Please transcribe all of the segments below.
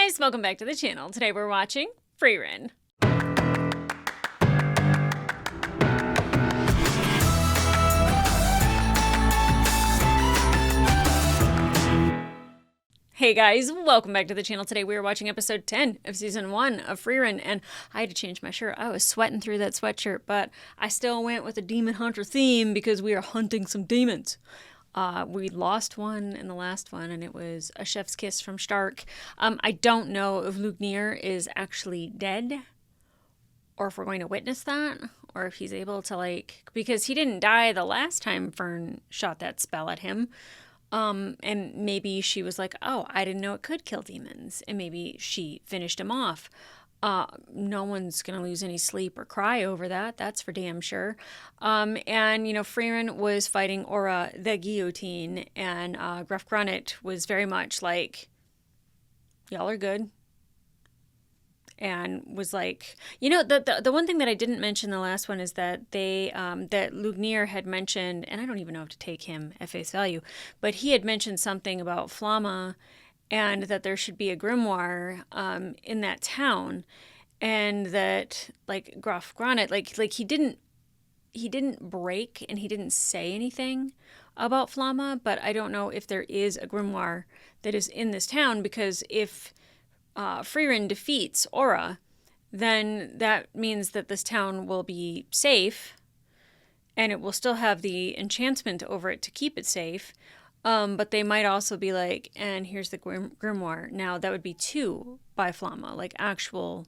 guys, welcome back to the channel. Today we're watching Frieren. Hey guys, welcome back to the channel. Today we are watching episode 10 of season 1 of Frieren, and I had to change my shirt. I was sweating through that sweatshirt, but I still went with a demon hunter theme because we are hunting some demons. We lost one in the last one, and it was a chef's kiss from Stark. I don't know if Lugnier is actually dead, or if we're going to witness that, or if he's able to, because he didn't die the last time Fern shot that spell at him. And maybe she was like, oh, I didn't know it could kill demons. And maybe she finished him off. No one's going to lose any sleep or cry over that. That's for damn sure. And, Frieren was fighting Aura the guillotine, and Gruff Grunnet was very much like, y'all are good. And was like, the one thing that I didn't mention the last one is that that Lugnier had mentioned, and I don't even know if to take him at face value, but he had mentioned something about Flamma and that there should be a grimoire in that town, and that Gruff Grunnet, he didn't break and he didn't say anything about Flamma, but I don't know if there is a grimoire that is in this town, because if Frieren defeats Aura, then that means that this town will be safe, and it will still have the enchantment over it to keep it safe. But they might also be like, and here's the grimoire. Now that would be 2 by Flamma, actual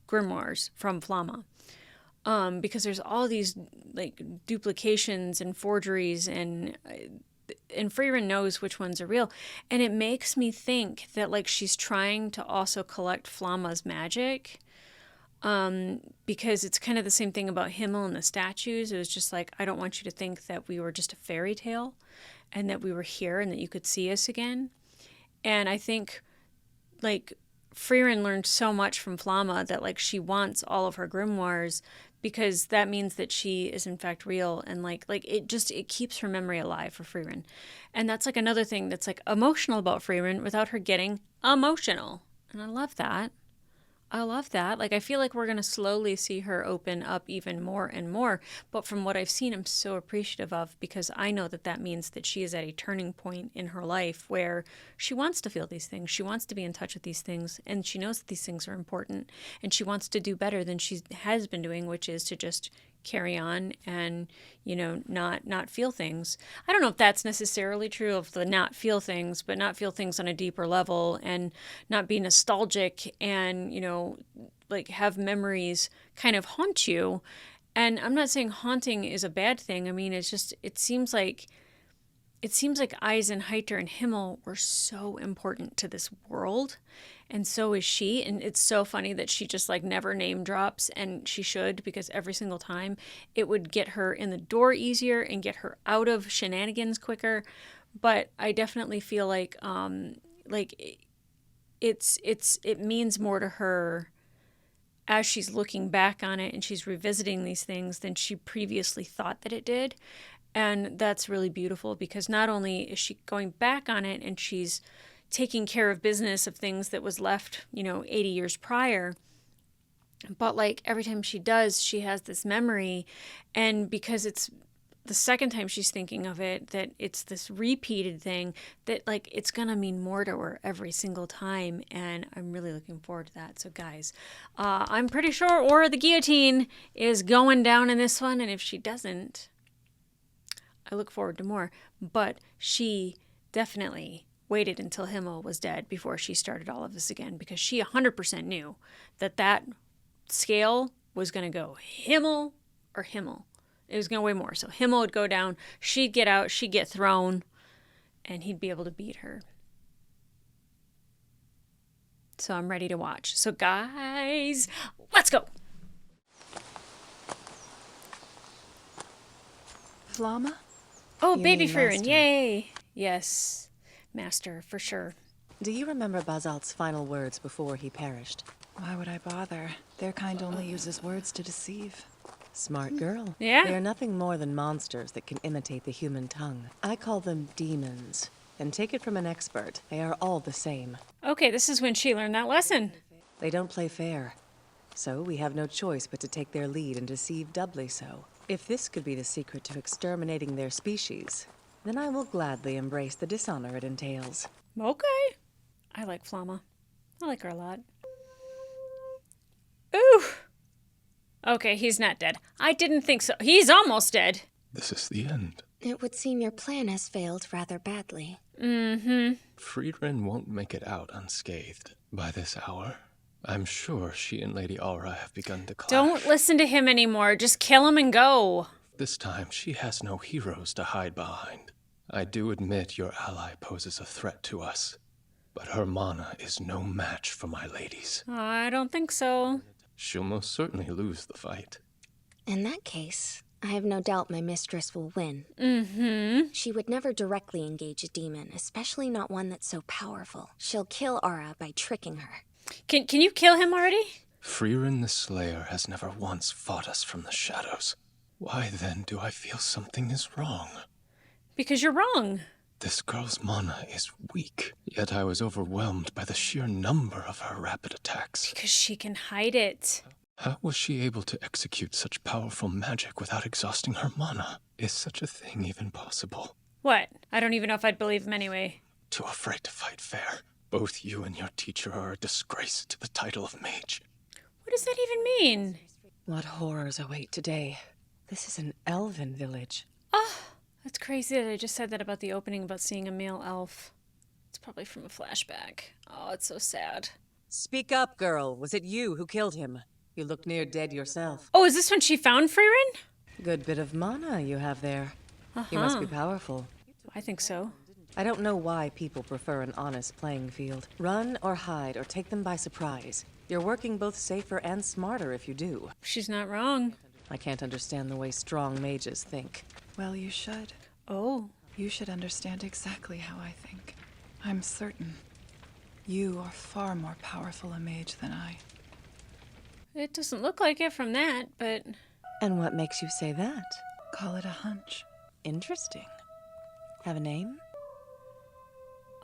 grimoires from Flamma. Because there's all these duplications and forgeries, and Frieren knows which ones are real. And it makes me think that she's trying to also collect Flamma's magic. Because it's kind of the same thing about Himmel and the statues. It was just I don't want you to think that we were just a fairy tale and that we were here and that you could see us again. And I think Frieren learned so much from Flamma that she wants all of her grimoires, because that means that she is in fact real, and it keeps her memory alive for Frieren. And that's another thing that's emotional about Frieren without her getting emotional. And I love that. I feel like we're going to slowly see her open up even more and more. But from what I've seen, I'm so appreciative of, because I know that means that she is at a turning point in her life where she wants to feel these things. She wants to be in touch with these things. And she knows that these things are important. And she wants to do better than she has been doing, which is to just carry on and, not feel things. I don't know if that's necessarily true of the not feel things, but not feel things on a deeper level, and not be nostalgic and, have memories kind of haunt you. And I'm not saying haunting is a bad thing. I mean, it seems like Eisenheiter and Himmel were so important to this world, and so is she. And it's so funny that she just never name drops, and she should, because every single time it would get her in the door easier and get her out of shenanigans quicker. But I definitely feel it means more to her as she's looking back on it and she's revisiting these things than she previously thought that it did. And that's really beautiful, because not only is she going back on it and she's taking care of business of things that was left, 80 years prior, but every time she does, she has this memory. And because it's the second time she's thinking of it, that it's this repeated thing, that it's gonna mean more to her every single time. And I'm really looking forward to that. So guys, I'm pretty sure Aura the Guillotine is going down in this one, and if she doesn't, I look forward to more. But she definitely waited until Himmel was dead before she started all of this again, because she 100% knew that scale was going to go Himmel or Himmel. It was going to weigh more. So Himmel would go down, she'd get out, she'd get thrown, and he'd be able to beat her. So I'm ready to watch. So guys, let's go. Flamma? Oh, You baby mean Frieren, master. yay. Yes, master, for sure. Do you remember Basalt's final words before he perished? Why would I bother? Their kind only uses words to deceive. Smart girl. Yeah. They are nothing more than monsters that can imitate the human tongue. I call them demons. Then take it from an expert. They are all the same. Okay, this is when she learned that lesson. They don't play fair. So we have no choice but to take their lead and deceive doubly so. If this could be the secret to exterminating their species, then I will gladly embrace the dishonor it entails. Okay. I like Flamma. I like her a lot. Ooh. Okay, he's not dead. I didn't think so. He's almost dead. This is the end. It would seem your plan has failed rather badly. Mm-hmm. Frieren won't make it out unscathed. By this hour, I'm sure she and Lady Aura have begun to clash. Don't listen to him anymore. Just kill him and go. This time, she has no heroes to hide behind. I do admit your ally poses a threat to us, but her mana is no match for my ladies. I don't think so. She'll most certainly lose the fight. In that case, I have no doubt my mistress will win. Mm-hmm. She would never directly engage a demon, especially not one that's so powerful. She'll kill Aura by tricking her. Can you kill him already? Frieren the Slayer has never once fought us from the shadows. Why then do I feel something is wrong? Because you're wrong. This girl's mana is weak, yet I was overwhelmed by the sheer number of her rapid attacks. Because she can hide it. How was she able to execute such powerful magic without exhausting her mana? Is such a thing even possible? What? I don't even know if I'd believe him anyway. Too afraid to fight fair. Both you and your teacher are a disgrace to the title of mage. What does that even mean? What horrors await today? This is an elven village. Oh, that's crazy that I just said that about the opening about seeing a male elf. It's probably from a flashback. Oh, it's so sad. Speak up, girl. Was it you who killed him? You look near dead yourself. Oh, is this when she found Frieren? Good bit of mana you have there. You must be powerful. I think so. I don't know why people prefer an honest playing field. Run or hide or take them by surprise. You're working both safer and smarter if you do. She's not wrong. I can't understand the way strong mages think. Well, you should. Oh. You should understand exactly how I think. I'm certain you are far more powerful a mage than I. It doesn't look like it from that, but... And what makes you say that? Call it a hunch. Interesting. Have a name?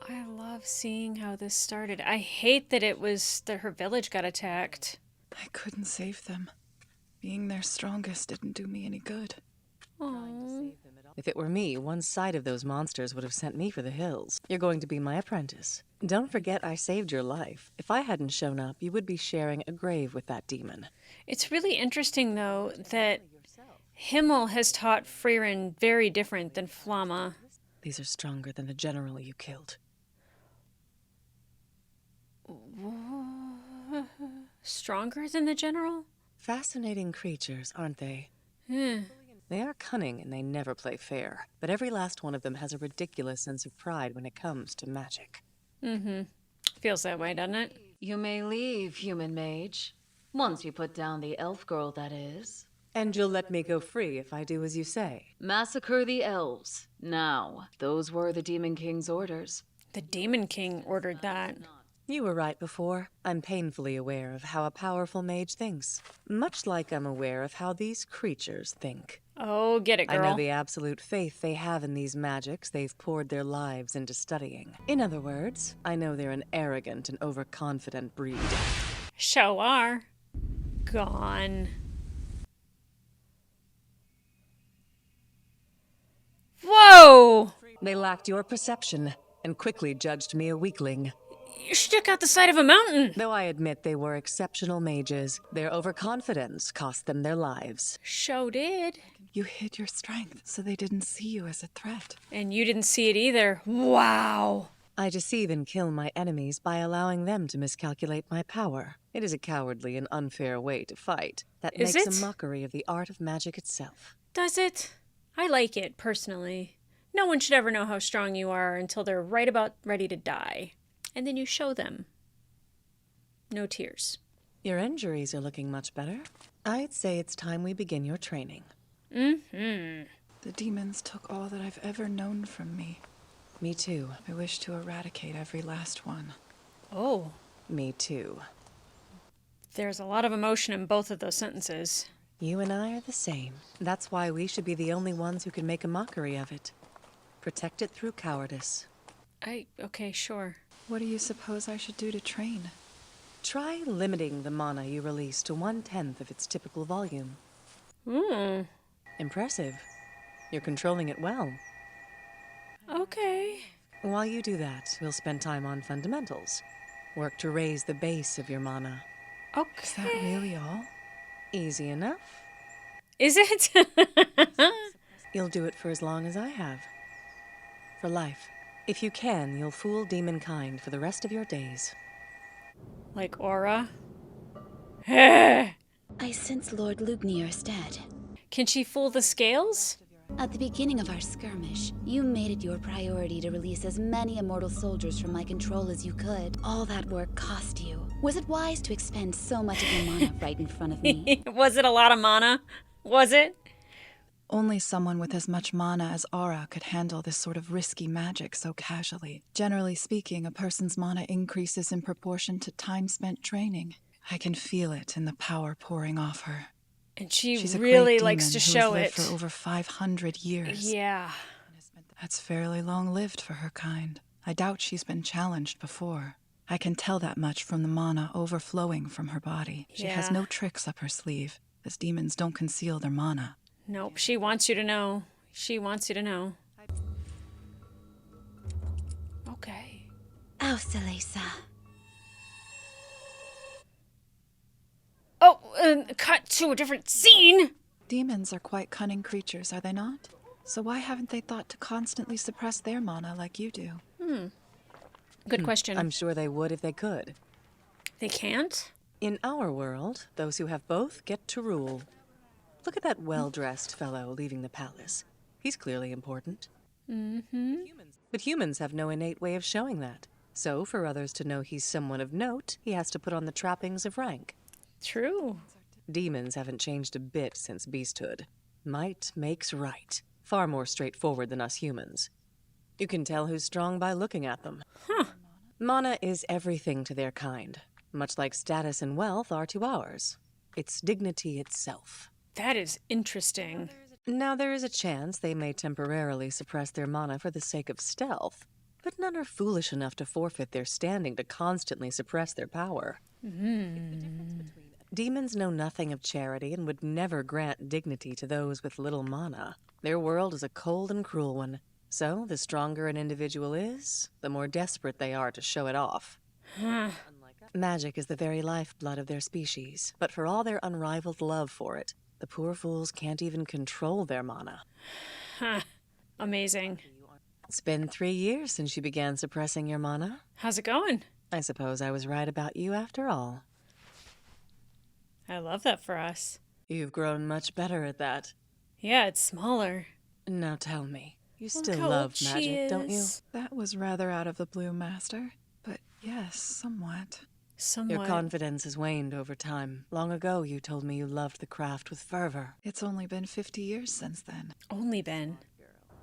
I love seeing how this started. I hate that it was that her village got attacked. I couldn't save them. Being their strongest didn't do me any good. Oh. If it were me, one side of those monsters would have sent me for the hills. You're going to be my apprentice. Don't forget I saved your life. If I hadn't shown up, you would be sharing a grave with that demon. It's really interesting, though, that Himmel has taught Frieren very different than Flamma. These are stronger than the general you killed. Stronger than the general? Fascinating creatures, aren't they? Eh. They are cunning and they never play fair. But every last one of them has a ridiculous sense of pride when it comes to magic. Mm-hmm. Feels that way, doesn't it? You may leave, human mage. Once you put down the elf girl, that is. And you'll let me go free if I do as you say. Massacre the elves. Now, those were the Demon King's orders. The Demon King ordered that. You were right before. I'm painfully aware of how a powerful mage thinks. Much like I'm aware of how these creatures think. Oh, get it, girl. I know the absolute faith they have in these magics they've poured their lives into studying. In other words, I know they're an arrogant and overconfident breed. Show are. Gone. Whoa! They lacked your perception and quickly judged me a weakling. You stuck out the side of a mountain. Though I admit they were exceptional mages, their overconfidence cost them their lives. Show did. You hid your strength so they didn't see you as a threat. And you didn't see it either. Wow. I deceive and kill my enemies by allowing them to miscalculate my power. It is a cowardly and unfair way to fight that Is makes it? a mockery of the art of magic itself. Does it? I like it, personally. No one should ever know how strong you are until they're right about ready to die. And then you show them. No tears. Your injuries are looking much better. I'd say it's time we begin your training. Mm-hmm. The demons took all that I've ever known from me. Me too. I wish to eradicate every last one. Oh, Me too. there's a lot of emotion in both of those sentences. You and I are the same. That's why we should be the only ones who can make a mockery of it. Protect it through cowardice. Okay, sure. What do you suppose I should do to train? Try limiting the mana you release to 1/10 of its typical volume. Impressive. You're controlling it well. Okay. While you do that, we'll spend time on fundamentals. Work to raise the base of your mana. Is that Okay. really all? Easy enough. Is it? You'll do it for as long as I have. For life. If you can, you'll fool demonkind for the rest of your days. Like aura? I sense Lord Lugnier is dead. Can she fool the scales? At the beginning of our skirmish, you made it your priority to release as many immortal soldiers from my control as you could. All that work cost you. Was it wise to expend so much of your mana right in front of me? Was it a lot of mana? Was it? Only someone with as much mana as Aura could handle this sort of risky magic so casually. Generally speaking, a person's mana increases in proportion to time spent training. I can feel it in the power pouring off her. And she She's a really great likes demon to who has show lived it. for over 500 years. Yeah. That's fairly long-lived for her kind. I doubt she's been challenged before. I can tell that much from the mana overflowing from her body. She has Yeah. no tricks up her sleeve, as demons don't conceal their mana. Nope, she wants you to know. She wants you to know. Okay. Oh, Selesa. Oh, cut to a different scene! Demons are quite cunning creatures, are they not? So why haven't they thought to constantly suppress their mana like you do? Good question. I'm sure they would if they could. They can't? In our world, those who have both get to rule. Look at that well-dressed fellow leaving the palace. He's clearly important. Mm-hmm. But humans have no innate way of showing that. So, for others to know he's someone of note, he has to put on the trappings of rank. True. Demons haven't changed a bit since beasthood. Might makes right. Far more straightforward than us humans. You can tell who's strong by looking at them. Huh. Mana is everything to their kind, much like status and wealth are to ours. It's dignity itself. That is interesting. Now, there is a chance they may temporarily suppress their mana for the sake of stealth, but none are foolish enough to forfeit their standing to constantly suppress their power. Demons know nothing of charity and would never grant dignity to those with little mana. Their world is a cold and cruel one, so the stronger an individual is, the more desperate they are to show it off. Magic is the very lifeblood of their species, but for all their unrivaled love for it, the poor fools can't even control their mana. Huh. Amazing. It's been 3 years since you began suppressing your mana. How's it going? I suppose I was right about you after all. I love that for us. You've grown much better at that. Yeah, it's smaller. Now tell me, you Look still how love old she magic, don't you? is. That was rather out of the blue, Master. But yes, somewhat. Somewhat. Your confidence has waned over time. Long ago, you told me you loved the craft with fervor. It's only been 50 years since then. Only Ben.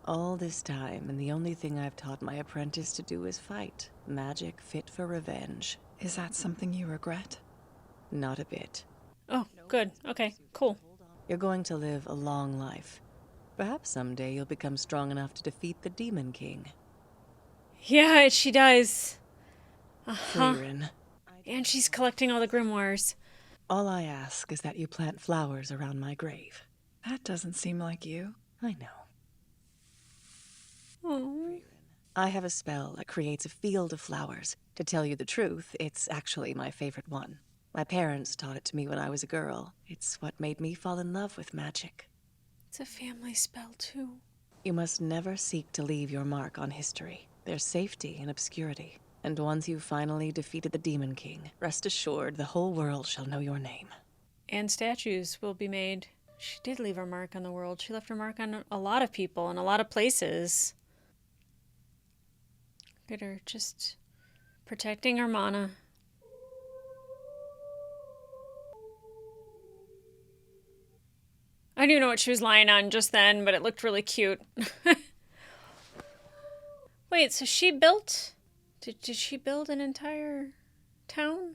All this time, and the only thing I've taught my apprentice to do is fight. Magic fit for revenge. Is that something you regret? Not a bit. Oh, good. Okay, cool. You're going to live a long life. Perhaps someday you'll become strong enough to defeat the Demon King. Yeah, she does. Uh-huh. Frieren. And she's collecting all the grimoires. All I ask is that you plant flowers around my grave. That doesn't seem like you. I know. Oh. I have a spell that creates a field of flowers. To tell you the truth, it's actually my favorite one. My parents taught it to me when I was a girl. It's what made me fall in love with magic. It's a family spell, too. You must never seek to leave your mark on history. There's safety in obscurity. And once you've finally defeated the Demon King, rest assured the whole world shall know your name. And statues will be made. She did leave her mark on the world. She left her mark on a lot of people in a lot of places. Look at her, just protecting her mana. I didn't even know what she was lying on just then, but it looked really cute. Wait, so she built... Did she build an entire town?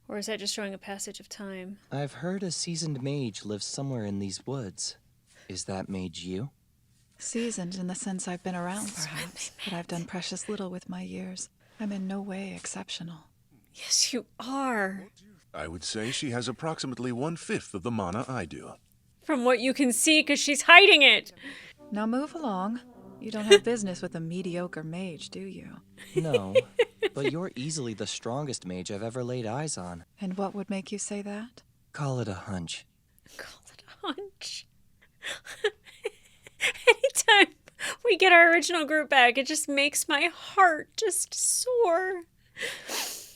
Or is that just showing a passage of time? I've heard a seasoned mage lives somewhere in these woods. Is that mage you? Seasoned in the sense I've been around, perhaps, but I've done precious little with my years. I'm in no way exceptional. Yes, you are. I would say she has approximately 1/5 of the mana I do. From what you can see, because she's hiding it. Now move along. You don't have business with a mediocre mage, do you? No, but you're easily the strongest mage I've ever laid eyes on. And what would make you say that? Call it a hunch. Call it a hunch. Anytime we get our original group back, it just makes my heart just soar. Is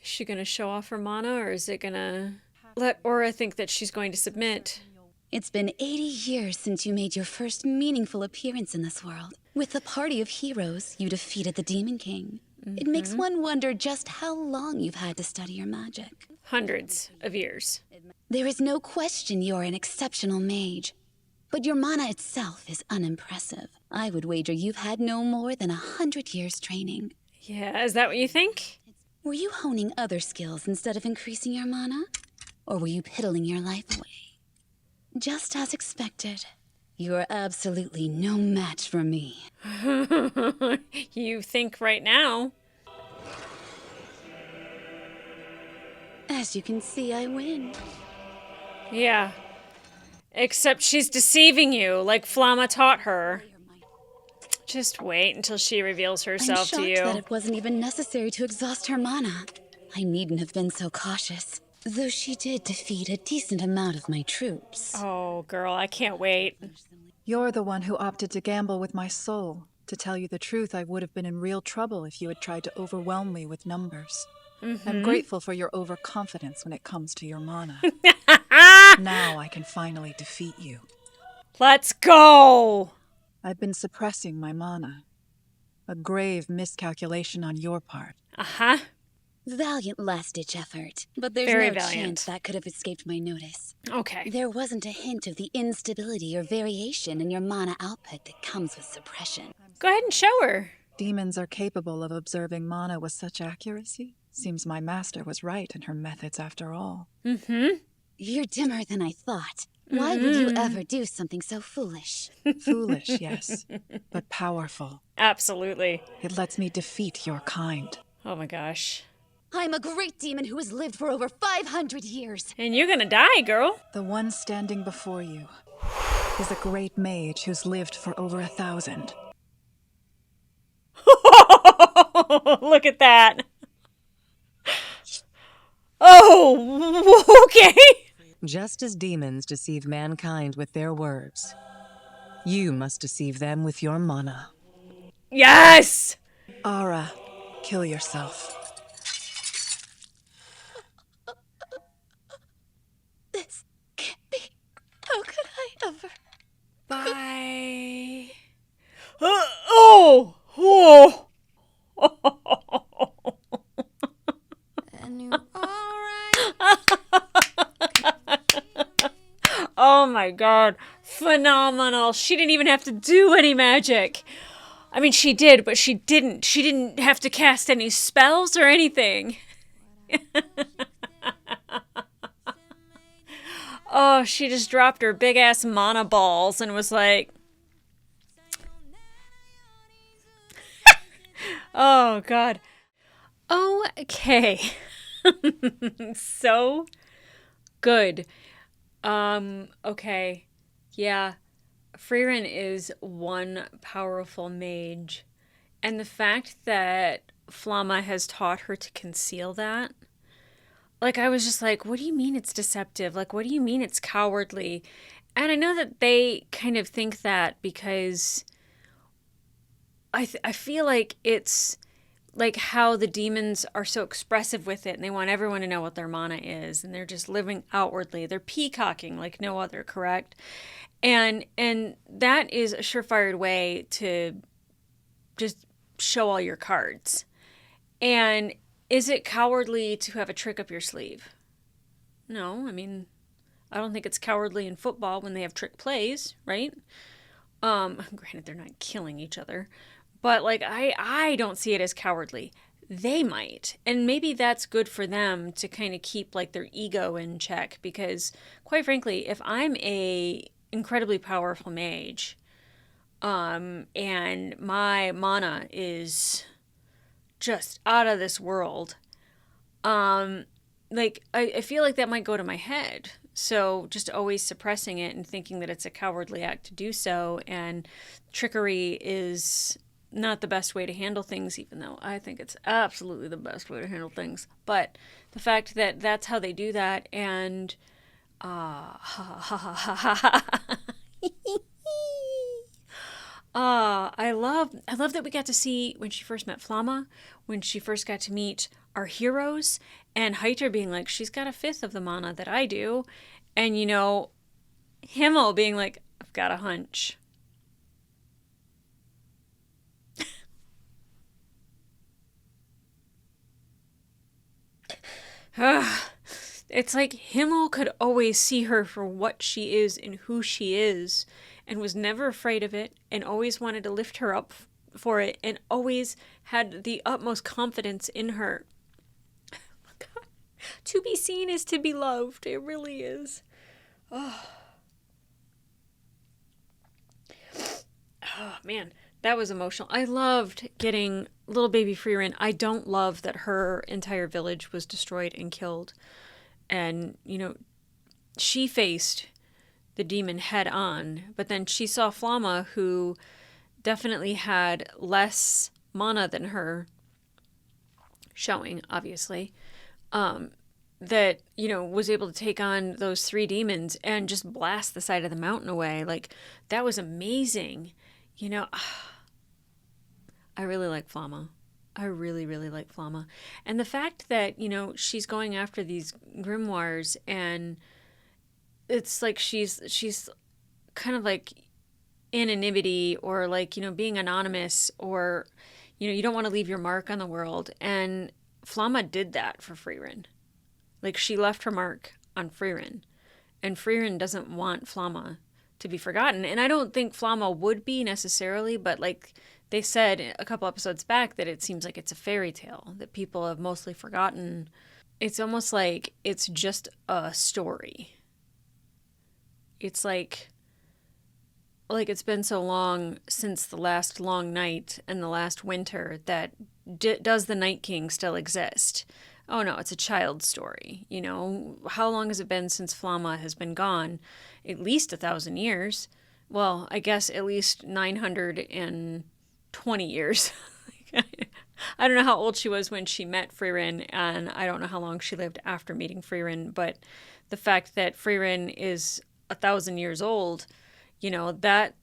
she going to show off her mana, or is it going to let Aura think that she's going to submit? It's been 80 years since you made your first meaningful appearance in this world. With the party of heroes, you defeated the Demon King. It makes one wonder just how long you've had to study your magic. Hundreds of years. There is no question you're an exceptional mage, but your mana itself is unimpressive. I would wager you've had no more than 100 years training. Yeah, is that what you think? Were you honing other skills instead of increasing your mana? Or were you piddling your life away? Just as expected, you're absolutely no match for me. You think right now. As you can see, I win. Yeah. Except she's deceiving you, like Flamma taught her. Just wait until she reveals herself to you. I'm shocked that it wasn't even necessary to exhaust her mana. I needn't have been so cautious. Though she did defeat a decent amount of my troops. Oh, girl, I can't wait. You're the one who opted to gamble with my soul. To tell you the truth, I would have been in real trouble if you had tried to overwhelm me with numbers. I'm grateful for your overconfidence when it comes to your mana. Now I can finally defeat you. Let's go! I've been suppressing my mana. A grave miscalculation on your part. Uh-huh. Valiant last-ditch effort, but there's Very no valiant. chance that could have escaped my notice. Okay. There wasn't a hint of the instability or variation in your mana output that comes with suppression. Go ahead and show her. Demons are capable of observing mana with such accuracy. Seems my master was right in her methods after all. You're dimmer than I thought. Why would you ever do something so foolish? Foolish, yes, but powerful. Absolutely. It lets me defeat your kind. Oh my gosh. I'm a great demon who has lived for over 500 years. And you're gonna die, girl. The one standing before you is a great mage who's lived for over 1,000. Look at that. Oh, okay. Just as demons deceive mankind with their words, you must deceive them with your mana. Yes! Ara, kill yourself. This can't be. How could I ever? Bye. Oh! Oh! And you're alright. Oh my god. Phenomenal. She didn't even have to do any magic. I mean, she did, but she didn't. She didn't have to cast any spells or anything. Oh, she just dropped her big-ass mana balls and was like... Oh, God. Okay. So good. Okay. Yeah. Frieren is one powerful mage. And the fact that Flamma has taught her to conceal that, like, I was just like, what do you mean it's deceptive? Like, what do you mean it's cowardly? And I know that they kind of think that because I feel like it's like how the demons are so expressive with it and they want everyone to know what their mana is and they're just living outwardly. They're peacocking like no other, correct? And that is a surefire way to just show all your cards. And is it cowardly to have a trick up your sleeve? No, I mean, I don't think it's cowardly in football when they have trick plays, right? Granted, they're not killing each other, but like I don't see it as cowardly. they might. And maybe that's good for them to kind of keep like their ego in check, because quite frankly, if I'm a incredibly powerful mage, and my mana is just out of this world, like I feel like that might go to my head. So just always suppressing it and thinking that it's a cowardly act to do so, and trickery is not the best way to handle things, even though I think it's absolutely the best way to handle things. But the fact that that's how they do that, and I love that we got to see when she first met Flamma, when she first got to meet our heroes, and Heiter being like, she's got a fifth of the mana that I do, and Himmel being like, I've got a hunch. It's like Himmel could always see her for what she is and who she is, and was never afraid of it, and always wanted to lift her up for it, and always had the utmost confidence in her. Oh, God. To be seen is to be loved. It really is. Oh, man. That was emotional. I loved getting little baby Frieren. I don't love that her entire village was destroyed and killed. And, she faced the demon head on, but then she saw Flamma, who definitely had less mana than her, showing, obviously, that, was able to take on those 3 demons and just blast the side of the mountain away. Like, that was amazing. I really like Flamma. I really, really like Flamma. And the fact that, she's going after these grimoires, and it's like she's kind of like anonymity, or like, being anonymous, or, you don't want to leave your mark on the world. And Flamma did that for Frieren. Like, she left her mark on Frieren. And Frieren doesn't want Flamma to be forgotten. And I don't think Flamma would be necessarily, but like they said a couple episodes back, that it seems like it's a fairy tale that people have mostly forgotten. It's almost like it's just a story. It's like it's been so long since the last long night and the last winter that does the Night King still exist? Oh no, it's a child's story. How long has it been since Flamma has been gone? At least 1,000 years. Well, I guess at least 920 years. I don't know how old she was when she met Frieren, and I don't know how long she lived after meeting Frieren, but the fact that Frieren is 1,000 years old, that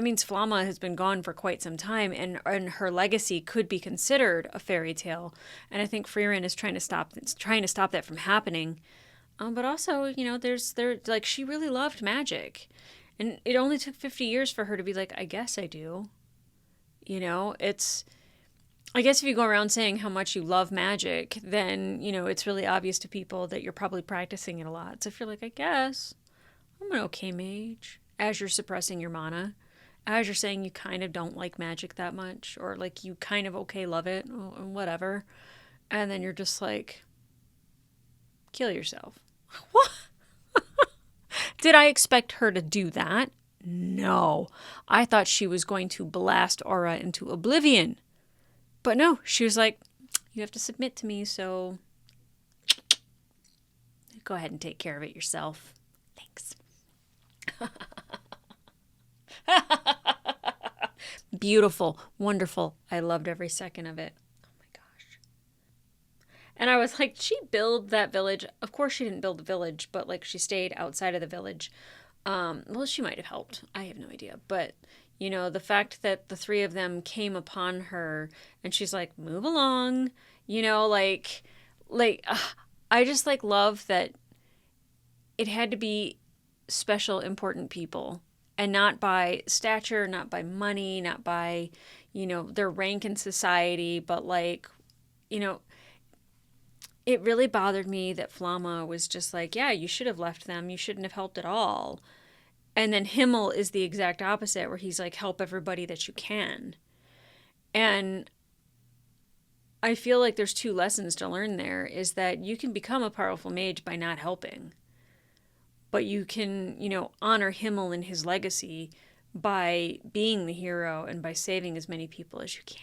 means Flamma has been gone for quite some time, and her legacy could be considered a fairy tale. And I think Frieren is trying to stop that from happening. But also, she really loved magic, and it only took 50 years for her to be like, I guess I do. I guess if you go around saying how much you love magic, then, it's really obvious to people that you're probably practicing it a lot. So if you're like, I guess I'm an okay mage, as you're suppressing your mana, as you're saying you kind of don't like magic that much, or like you kind of okay love it, or whatever, and then you're just like, kill yourself. What? Did I expect her to do that? No. I thought she was going to blast Aura into oblivion. But no, she was like, you have to submit to me, so go ahead and take care of it yourself. Thanks. Beautiful, wonderful. I loved every second of it. Oh my gosh. And I was like, she built that village. Of course she didn't build the village, but like she stayed outside of the village. Well, she might have helped. I have no idea. But, the fact that the 3 of them came upon her and she's like, move along, I just like love that it had to be special, important people, and not by stature, not by money, not by, their rank in society, but like, it really bothered me that Flamma was just like, yeah, you should have left them. You shouldn't have helped at all. And then Himmel is the exact opposite, where he's like, help everybody that you can. And I feel like there's two lessons to learn there, is that you can become a powerful mage by not helping. But you can, honor Himmel and his legacy by being the hero and by saving as many people as you can.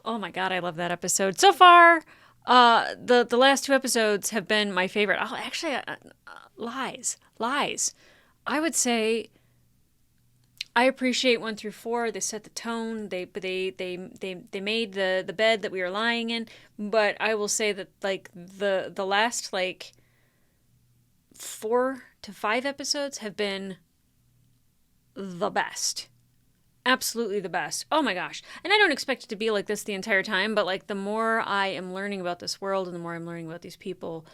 Oh my God, I love that episode. So far, the last two episodes have been my favorite. Oh, actually, lies. I would say I appreciate 1 through 4. They set the tone. They made the bed that we were lying in. But I will say that like the last like 4 to 5 episodes have been the best. Absolutely the best. Oh my gosh. And I don't expect it to be like this the entire time, but like the more I am learning about this world and the more I'm learning about these people,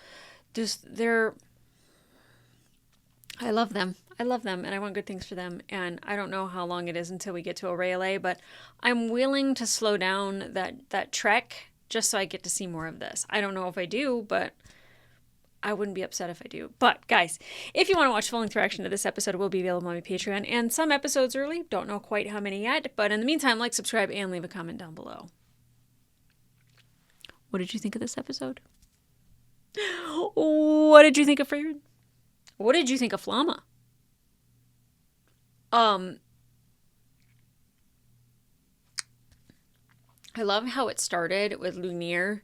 I love them. And I want good things for them. And I don't know how long it is until we get to Aurelia, but I'm willing to slow down that trek just so I get to see more of this. I don't know if I do, but I wouldn't be upset if I do. But guys, if you want to watch full length reaction to this episode, it will be available on my Patreon and some episodes early. Don't know quite how many yet, but in the meantime, like, subscribe, and leave a comment down below. What did you think of this episode? What did you think of Frieren? What did you think of Flamma? I love how it started with Lumiere,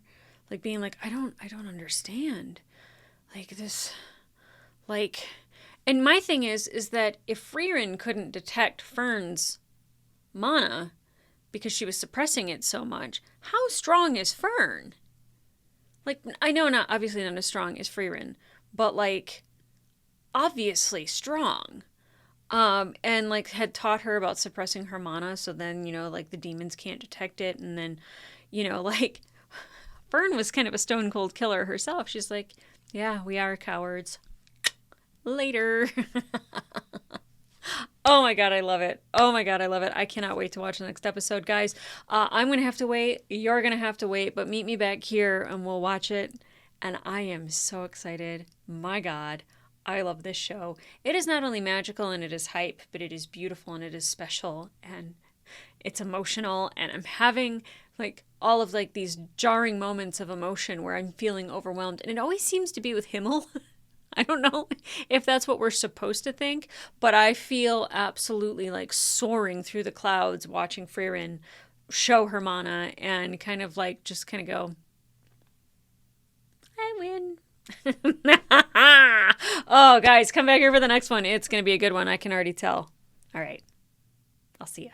like being like, I don't understand. Like this, like, and my thing is that if Frieren couldn't detect Fern's mana because she was suppressing it so much, how strong is Fern? Like, I know obviously not as strong as Frieren, but like, obviously strong. And like had taught her about suppressing her mana, so then, like the demons can't detect it, and then, like, Fern was kind of a stone cold killer herself. She's like, yeah, we are cowards. Later. Oh my God, I love it. I cannot wait to watch the next episode, guys. I'm going to have to wait. You're going to have to wait, but meet me back here and we'll watch it. And I am so excited. My God, I love this show. It is not only magical and it is hype, but it is beautiful and it is special and it's emotional. And I'm having like all of like these jarring moments of emotion where I'm feeling overwhelmed. And it always seems to be with Himmel. I don't know if that's what we're supposed to think, but I feel absolutely like soaring through the clouds watching Frieren show her mana and kind of like just kind of go, I win. Oh, guys, come back here for the next one. It's going to be a good one. I can already tell. All right. I'll see ya.